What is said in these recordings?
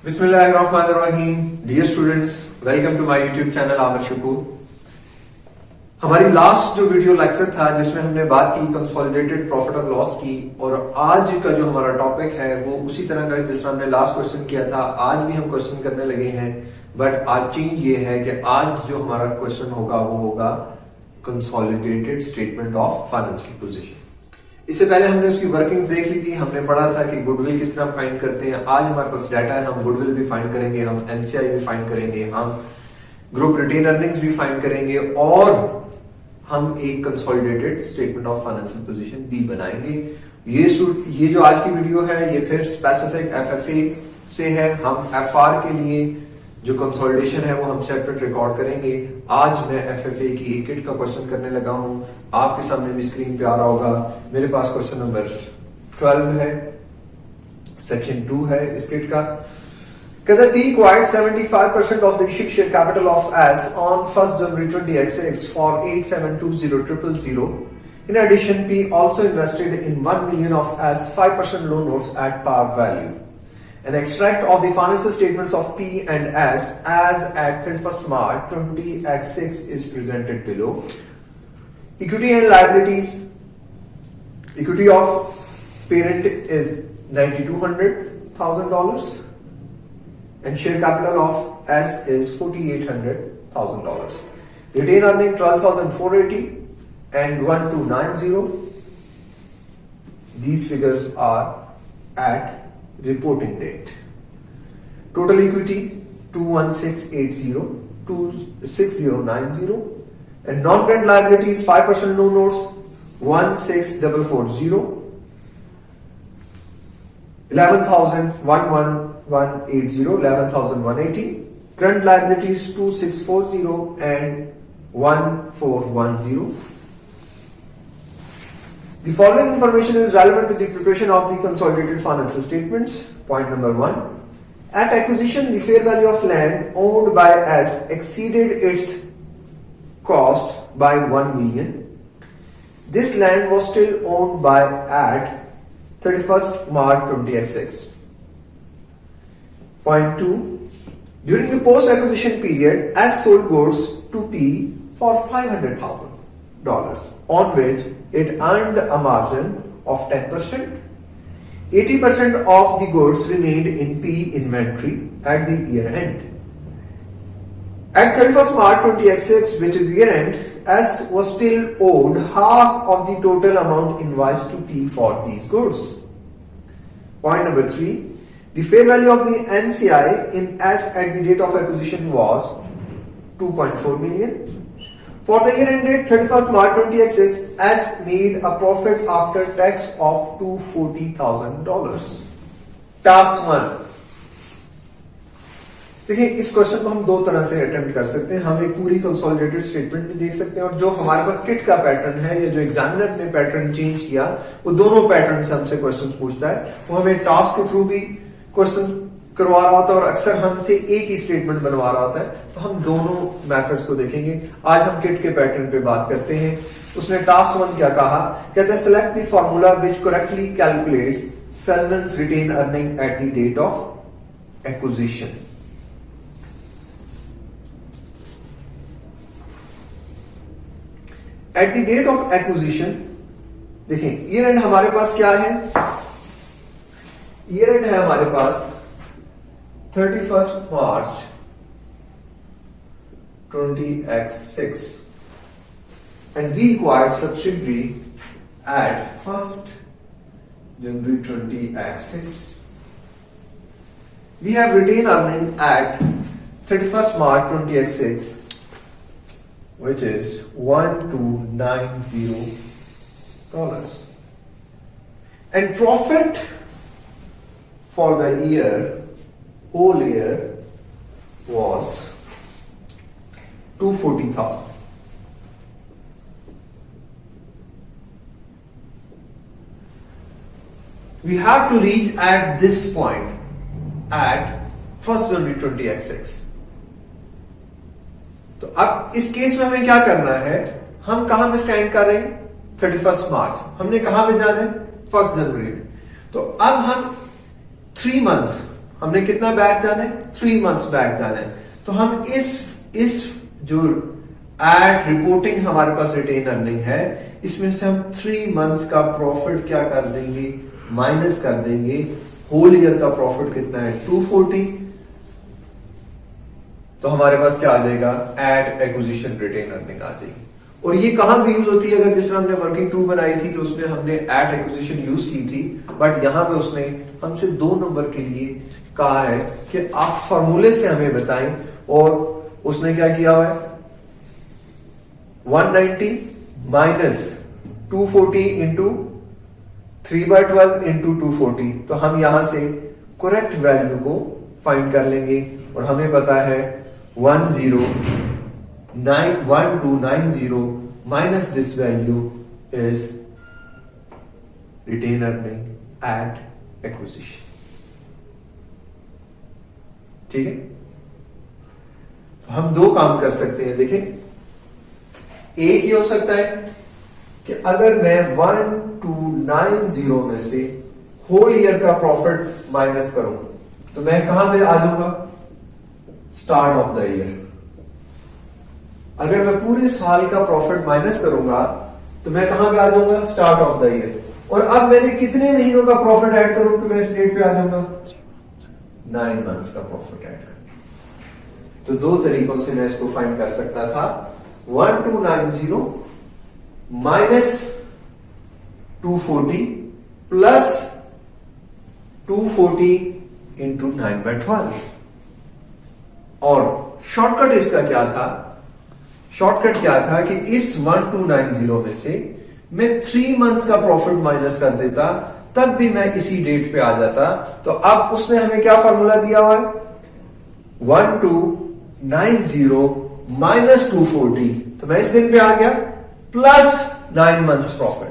बिस्मिल्लाहिर्रहमानिर्रहीम। Dear students, welcome to my YouTube channel Aamir Shakoor. हमारी last जो वीडियो लेक्चर था जिसमें हमने बात की कंसोलिडेटेड प्रॉफिट और लॉस की, और आज का जो हमारा टॉपिक है वो उसी तरह का जिस तरह हमने लास्ट क्वेश्चन किया था आज भी हम क्वेश्चन करने लगे हैं। बट आज चेंज ये है कि आज जो हमारा क्वेश्चन होगा वो होगा consolidated statement of financial position. इससे पहले हमने उसकी वर्किंग्स देख ली थी। हमने पढ़ा था कि गुडविल किस तरह फाइंड करते हैं। आज हमारे पास डाटा है, हम गुडविल भी फाइंड करेंगे, हम एनसीआई भी फाइंड करेंगे, हम ग्रुप रिटेन अर्निंग्स भी फाइंड करेंगे और हम एक consolidated statement of financial position भी बनाएंगे। ये जो आज की वीडियो है ये फिर स्पेसिफिक एफएफए से है। हम एफआर के लिए जो कंसोलिडेशन है वो हम सेपरेट रिकॉर्ड करेंगे। आज मैं एफएफए की एक किट का क्वेश्चन करने लगा हूं, आपके सामने भी स्क्रीन पे आ रहा होगा। मेरे पास क्वेश्चन नंबर 12 है, सेक्शन 2 है इस किट का। कहता है P acquired 75% of the issued share capital of S on 1st January 2026 for 8720,000. In addition, P also invested in 1 million of S 5% loan notes at par value. An extract of the financial statements of P and S as at 31st March 2026 is presented below. Equity and liabilities. Equity of parent is $9,200,000 and share capital of S is $4,800,000. Retained earning 12,480 and 1290. These figures are at reporting date. Total equity 21680, 26090 and non-current liabilities 5% loan notes 16440, 11,180, 11,180, current liabilities 2640 and 1410. The following information is relevant to the preparation of the consolidated financial statements. Point number 1. At acquisition, the fair value of land owned by S exceeded its cost by 1 million. This land was still owned by at 31st March 2026. Point 2. During the post-acquisition period, S sold goods to P for $500,000, on which it earned a margin of 10%. 80% of the goods remained in P inventory at the year end. At 31st March 2026, which is year end, S was still owed half of the total amount invoiced to P for these goods. Point number 3. The fair value of the NCI in S at the date of acquisition was 2.4 million. For the year ended 31st March 2026, S made a profit after tax of $240,000. Task 1. देखिए, इस question को हम दो तरह से attempt कर सकते हैं। हम एक पूरी कंसोलिडेटेड स्टेटमेंट भी देख सकते हैं, और जो हमारे पास किट का पैटर्न है या जो एग्जामिनर ने पैटर्न चेंज किया वो दोनों पैटर्न से हमसे क्वेश्चन पूछता है। वो हमें टास्क के थ्रू भी क्वेश्चन करवा रहा होता है और अक्सर हमसे एक ही स्टेटमेंट बनवा रहा होता है। तो हम दोनों मेथड्स को देखेंगे। आज हम किट के पैटर्न पे बात करते हैं। उसने टास्क 1 क्या कहा? कहता है select the formula which correctly calculates settlements retained earning at the date of acquisition. At the date of acquisition, देखें ईयर एंड हमारे पास क्या है? ईयर एंड है हमारे पास 31st March 2026 and we acquired subsidiary at 1st January 2026. We have retained earning at 31st March 2026, which is $1290, and profit for the whole year was 240,000. We have to reach at this point at 1st January 2026. तो अब इस case में हमें क्या करना है? हम कहां में स्टैंड कर रहे हैं? 31st मार्च। हमने कहां में जाना है? 1st जनवरी में। तो अब हम 3 मंथ्स हमने कितना बैक जाना है, 3 मंथ्स बैक जाना है। तो हम इस जो एट रिपोर्टिंग हमारे पास रिटेन अर्निंग है, इसमें से हम 3 मंथ्स का प्रॉफिट क्या कर देंगे, माइनस कर देंगे। होल ईयर का प्रॉफिट कितना है, 240। तो हमारे पास क्या आ जाएगा, एट एक्विजिशन रिटेन अर्निंग आ जाएगी। और ये कहां भी यूज होती है, अगर जिस तरह हमने वर्किंग 2 बनाई थी तो उसमें हमने एट एक्विजिशन यूज की थी, बट यहां पे उसने हमसे 2 नंबर के लिए कहा है कि आप फॉर्मूले से हमें बताएं। और उसने क्या किया हुआ है, 190 माइनस 240 इंटू 3/12 इंटू 240। तो हम यहां से करेक्ट वैल्यू को फाइंड कर लेंगे और हमें पता है 1290 minus this value is retain earning at acquisition। ठीक है, तो हम 2 काम कर सकते हैं। देखें, एक ये हो सकता है कि अगर मैं 1290 में से होल ईयर का प्रॉफिट माइनस करूं तो मैं कहां पे आ जाऊंगा, स्टार्ट ऑफ द ईयर। अगर मैं पूरे साल का प्रॉफिट माइनस करूंगा तो मैं कहां पे आ जाऊंगा, स्टार्ट ऑफ द ईयर। और अब मैंने कितने महीनों का प्रॉफिट ऐड करूं तो मैं इस डेट पे आ जाऊंगा, 9 मंथ्स का प्रॉफिट ऐड कर। तो 2 तरीकों से मैं इसको फाइंड कर सकता था, 1290 माइनस 240 प्लस 240 इंटू 9/12। और शॉर्टकट इसका क्या था, शॉर्टकट क्या था कि इस 1290 में से मैं 3 मंथ्स का प्रॉफिट माइनस कर देता, तब भी मैं इसी डेट पे आ जाता। तो अब उसने हमें क्या फॉर्मूला दिया हुआ है, 1290 माइनस 240। तो मैं इस दिन पे आ गया, प्लस 9 मंथ्स प्रॉफिट।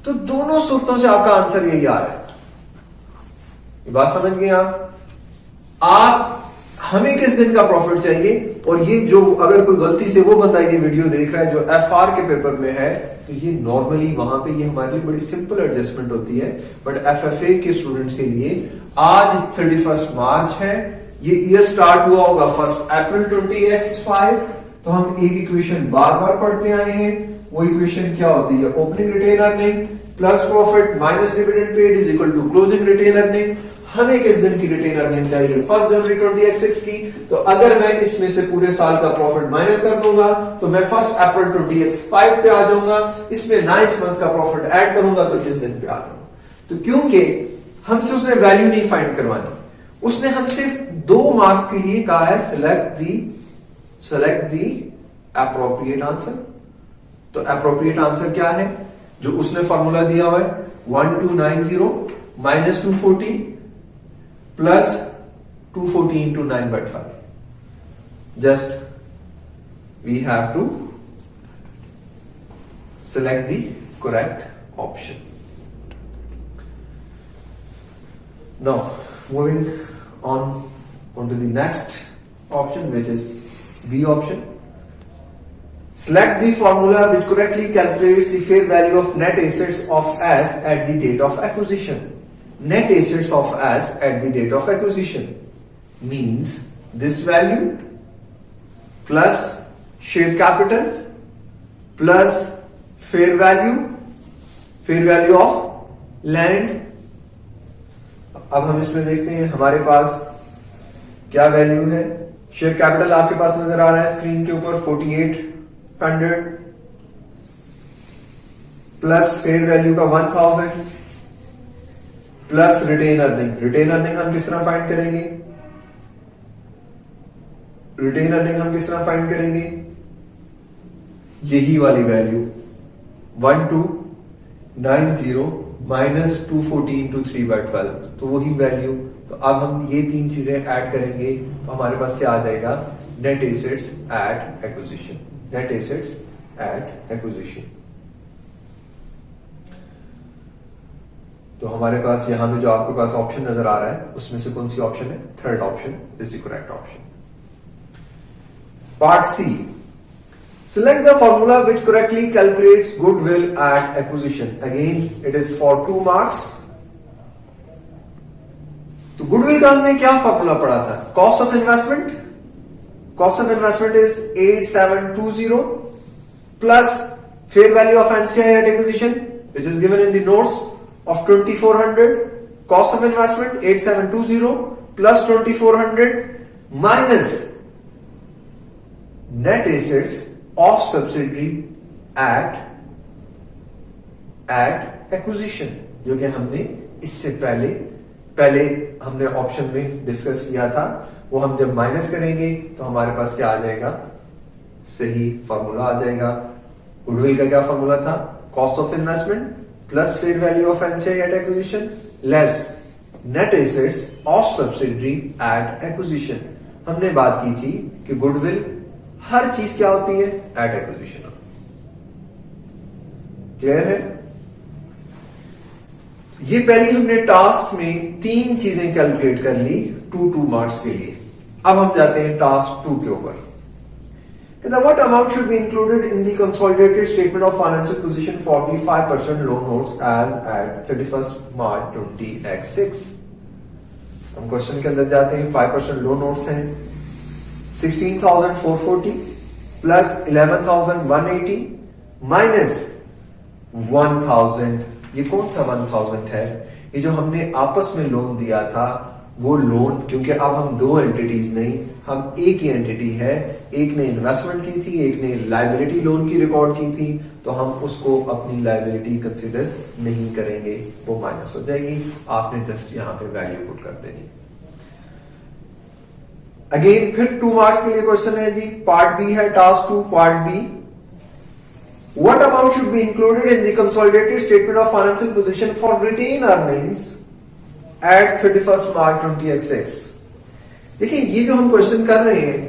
तो दोनों सूत्रों से आपका आंसर यही आ रहा है। ये बात समझ गए आप हमें किस दिन का प्रॉफिट चाहिए। और ये जो अगर कोई गलती से वो बंदा ये वीडियो देख रहा है जो एफआर के पेपर में है, तो ये नॉर्मली वहां पे ये हमारे लिए बड़ी सिंपल एडजस्टमेंट होती है, बट एफएफए के स्टूडेंट्स के लिए आज 31 मार्च है, ये ईयर स्टार्ट हुआ होगा 1 अप्रैल 20x5। तो हम एक इक्वेशन बार बार पढ़ते आए हैं, वो इक्वेशन क्या होती है, opening retained earning plus profit minus dividend paid is equal to closing retained earning. हमें किस दिन की रिटेन अर्निंग चाहिए, 1 जनवरी 20x6 की। तो अगर मैं इसमें से पूरे साल का प्रॉफिट माइनस कर दूंगा तो मैं 1 अप्रैल 20x5 पे आ जाऊंगा, इसमें 9 मंथ्स का प्रॉफिट ऐड करूंगा तो इस दिन पे आ जाऊंगा। तो क्योंकि हमसे उसने वैल्यू नहीं फाइंड करवानी, उसने हमसे 2 मार्क्स के लिए कहा है सेलेक्ट दी एप्रोप्रिएट आंसर। तो एप्रोप्रिएट आंसर क्या है, जो उसने फॉर्मूला दिया हुआ है, 1290 minus 240 plus 240 into 9/5। Just we have to select the correct option. Now moving on to the next option, which is B option. Select the formula which correctly calculates the fair value of net assets of S at the date of acquisition. Net assets of S at the date of acquisition means this value plus share capital plus fair value of land. अब हम इसमें देखते हैं हमारे पास क्या value है। Share capital आपके पास नजर आ रहा है स्क्रीन के ऊपर 4800 प्लस फेयर वैल्यू का 1000 plus retained earning. Retained earning हम किस तरह फाइंड करेंगे, रिटेन अर्निंग हम किस तरह फाइंड करेंगे, यही वाली वैल्यू 1290 माइनस 240 इंटू 3/12, तो वही वैल्यू। तो अब हम ये 3 चीजें ऐड करेंगे तो हमारे पास क्या आ जाएगा, net assets at acquisition. Net assets at acquisition. तो हमारे पास यहां पे जो आपके पास ऑप्शन नजर आ रहा है उसमें से कौन सी ऑप्शन है, third option is the correct option. Part C, select the formula which correctly calculates goodwill at acquisition. Again it is for 2 marks. तो तो गुडविल का हमने क्या फॉर्मूला पढ़ा था? Cost of investment is 8720 plus fair value of NCI at acquisition which is given in the notes of 2400. Cost of investment 8720 plus 2400 minus net assets of subsidiary at acquisition, जो कि हमने इससे पहले हमने ऑप्शन में discuss किया था. वो हम जब माइनस करेंगे तो हमारे पास क्या आ जाएगा? सही फॉर्मूला आ जाएगा. गुडविल का क्या फॉर्मूला था? Cost of investment plus fair value of NCI at acquisition less net assets of subsidiary at acquisition. हमने बात की थी कि गुडविल हर चीज क्या होती है? At acquisition. क्लियर है? ये पहली हमने टास्क में 3 चीजें कैलकुलेट कर ली 2 मार्क्स के लिए. अब हम जाते हैं टास्क 2 के ऊपर. What amount should be included in the consolidated statement of financial position for the 5% loan notes as at 31st March 20x6? हम क्वेश्चन के अंदर जाते हैं. 5% लोन नोट्स हैं 16,440 प्लस 11,180 माइनस 1,000. ये कौन सा 1,000 है? ये जो हमने आपस में लोन दिया था वो लोन, क्योंकि अब हम 2 एंटिटीज नहीं, हम एक ही एंटिटी है. एक ने इन्वेस्टमेंट की थी, एक ने लायबिलिटी लोन की रिकॉर्ड की थी, तो हम उसको अपनी लायबिलिटी कंसिडर नहीं करेंगे, वो माइनस हो जाएगी. आपने जस्ट यहां पे वैल्यू पुट कर देनी. अगेन फिर 2 मार्क्स के लिए क्वेश्चन है जी. पार्ट बी है task 2. Part B, what amount should be included in the consolidated statement of financial position for retained earnings at 31st March 20x6? देखिए ये जो हम क्वेश्चन कर रहे हैं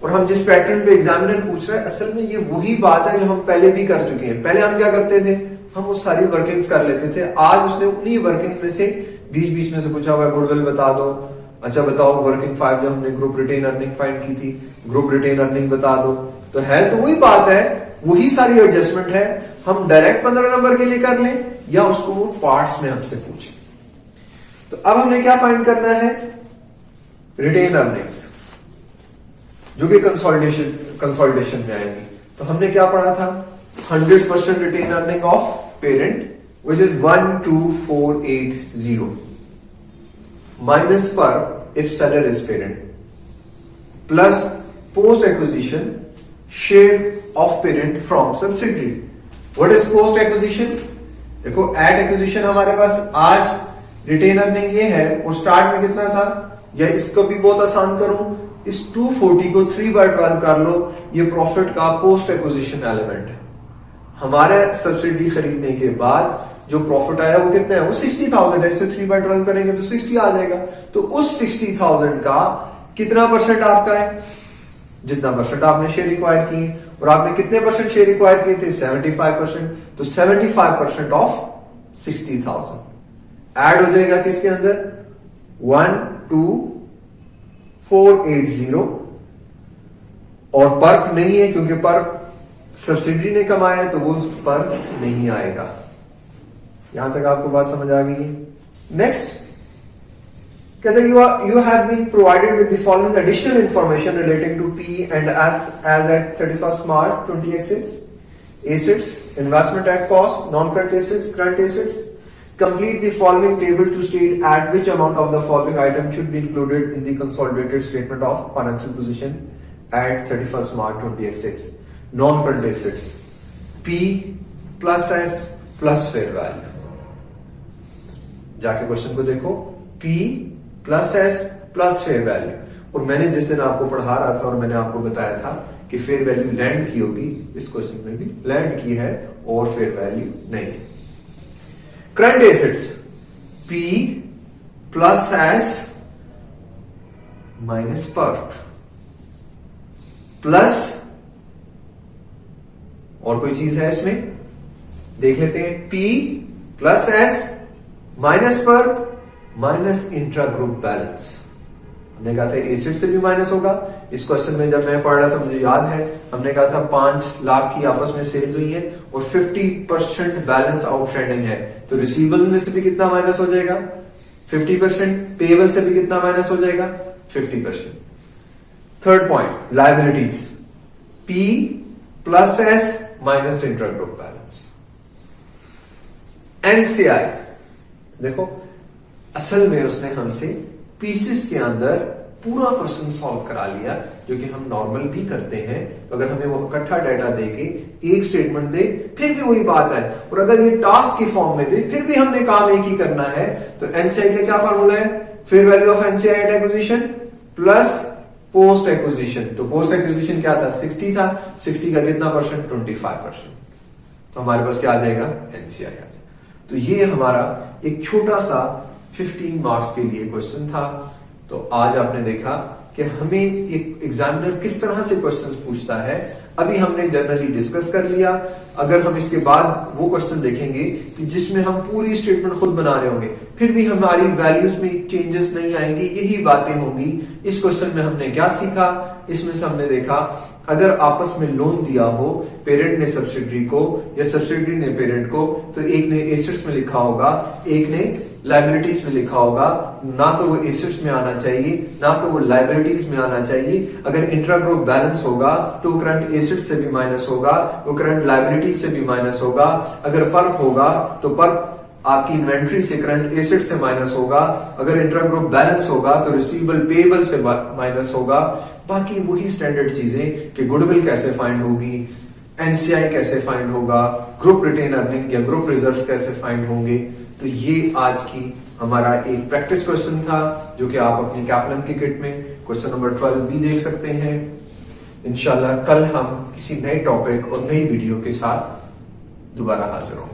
और हम जिस पैटर्न पे एग्जामिनर पूछ रहा है, असल में ये वही बात है जो हम पहले भी कर चुके हैं. पहले हम क्या करते थे? हम वो सारी वर्किंग्स कर लेते थे. आज उसने उन्हीं वर्किंग्स में से बीच में से पूछा हुआ गुडविल बता दो. अच्छा बताओ वर्किंग 5 जो हमने ग्रुप रिटेन अर्निंग फाइंड की थी, ग्रुप रिटेन अर्निंग बता दो. तो है तो वही बात है, वही सारी एडजस्टमेंट है. हम डायरेक्ट 15 नंबर के लिए कर लें या उसको पार्ट्स में हमसे पूछें. तो अब हमने क्या फाइंड करना है? रिटेन अर्निंग्स, जो कि कंसोलिडेशन में आएगी. तो हमने क्या पढ़ा था? 100% retained earning of parent which is 12480 minus pre if seller is parent plus post acquisition share of parent from subsidiary. What is post acquisition? देखो एट एक्विजिशन हमारे पास आज रिटेन अर्निंग ये है और स्टार्ट में कितना था, या इसको भी बहुत आसान करूं, इस 240 को 3/12 कर लो. ये प्रॉफिट का पोस्ट एक्विजिशन एलिमेंट है. हमारे सब्सिडी खरीदने के बाद जो प्रॉफिट आया वो कितना है? वो 60,000 है. इसे 3/12 करेंगे तो 60 आ जाएगा. तो उस 60,000 का कितना परसेंट आपका है? जितना परसेंट आपने शेयर रिक्वायर की, और आपने कितने परसेंट शेयर रिक्वायर किए थे? 75%. तो 75% ऑफ 60,000 ऐड हो जाएगा किसके अंदर? 12480. और पर्क नहीं है क्योंकि पर्क सब्सिडी ने कमाया है, तो वो पर्क नहीं आएगा. यहां तक आपको बात समझ आ गई है. नेक्स्ट कहते हैं you have been provided with the following additional information relating to P and as at 31st March 20x6. Assets, investment at cost, non-current assets, current assets. Complete the following table to state at which amount of the following item should be included in the consolidated statement of financial position at 31st March 20x6. Non-current assets, P plus S plus fair value. जाके question को देखो. P plus S plus fair value. और मैंने जिस दिन आपको पढ़ा रहा था और मैंने आपको बताया था कि फेयर वैल्यू लैंड की होगी, इस क्वेश्चन में भी लैंड की है और फेयर वैल्यू नहीं है. Current assets P plus S minus perk plus और कोई चीज है इसमें, देख लेते हैं. P plus S minus perk minus intra group balance. हमने कहा था एसेट से भी माइनस होगा. इस क्वेश्चन में जब मैं पढ़ रहा था मुझे याद है हमने कहा था 5 लाख की आपस में सेल्स हुई है और 50% बैलेंस आउटस्टैंडिंग है, तो रिसीवेबल में से भी कितना माइनस हो जाएगा? 50%, पेएबल से भी कितना माइनस हो जाएगा? 50%। Third point, liabilities, P plus S minus intragroup balance. NCI, देखो असल में उसने हमसे पीसेस के अंदर पूरा क्वेश्चन सॉल्व करा लिया, जो कि हम नॉर्मल भी करते हैं। तो अगर हमें वो इकट्ठा डाटा देके एक स्टेटमेंट दे फिर भी वही बात है, और अगर ये टास्क की फॉर्म में दे फिर भी हमने काम एक ही करना है। तो एनसीआई का क्या फॉर्मूला है? Fair value of NCI at acquisition plus post acquisition. तो पोस्ट एक्विजिशन क्या था? 60 था। 60 का कितना परसेंट? 25%। तो हमारे पास क्या आ जाएगा? एनसीआई आ जाएगा। तो ये हमारा एक छोटा सा 15 मार्क्स के लिए क्वेश्चन था। तो आज आपने देखा कि हमें एक एग्जामिनर किस तरह से क्वेश्चन पूछता है, अभी हमने जनरली डिस्कस कर लिया। अगर हम इसके बाद वो क्वेश्चन देखेंगे कि जिसमें हम पूरी स्टेटमेंट खुद बना रहे होंगे, फिर भी हमारी वैल्यूज में चेंजेस नहीं आएंगी, यही बातें होंगी। इस क्वेश्चन में हमने क्या सीखा? इसमें से हमने देखा अगर आपस में लोन दिया हो, पेरेंट ने सब्सिडरी को या सब्सिडरी ने पेरेंट को, तो एक ने एसेट्स में लिखा होगा, एक ने लायबिलिटीज में लिखा होगा। ना तो वो एसेट्स में आना चाहिए, ना तो वो लायबिलिटीज में आना चाहिए। अगर इंट्राग्रुप बैलेंस होगा तो वो करंट एसेट्स से भी माइनस होगा, वो करंट लायबिलिटीज से भी माइनस होगा। अगर पर्प होगा तो पर्प आपकी इन्वेंट्री से, करंट एसेट से माइनस होगा। अगर इंट्राग्रुप बैलेंस होगा तो रिसीवेबल पेएबल से माइनस होगा। बाकी वही स्टैंडर्ड चीजें कि गुडविल कैसे फाइंड होगी, एनसीआई कैसे फाइंड होगा, ग्रुप रिटेन अर्निंग या ग्रुप रिजर्व कैसे फाइंड होंगे। तो ये आज की हमारा एक प्रैक्टिस क्वेश्चन था, जो कि आप अपनी कैपलन की किट में क्वेश्चन नंबर 12 भी देख सकते हैं। इंशाल्लाह कल हम किसी नए टॉपिक और नई वीडियो के साथ दोबारा हाजिर होंगे।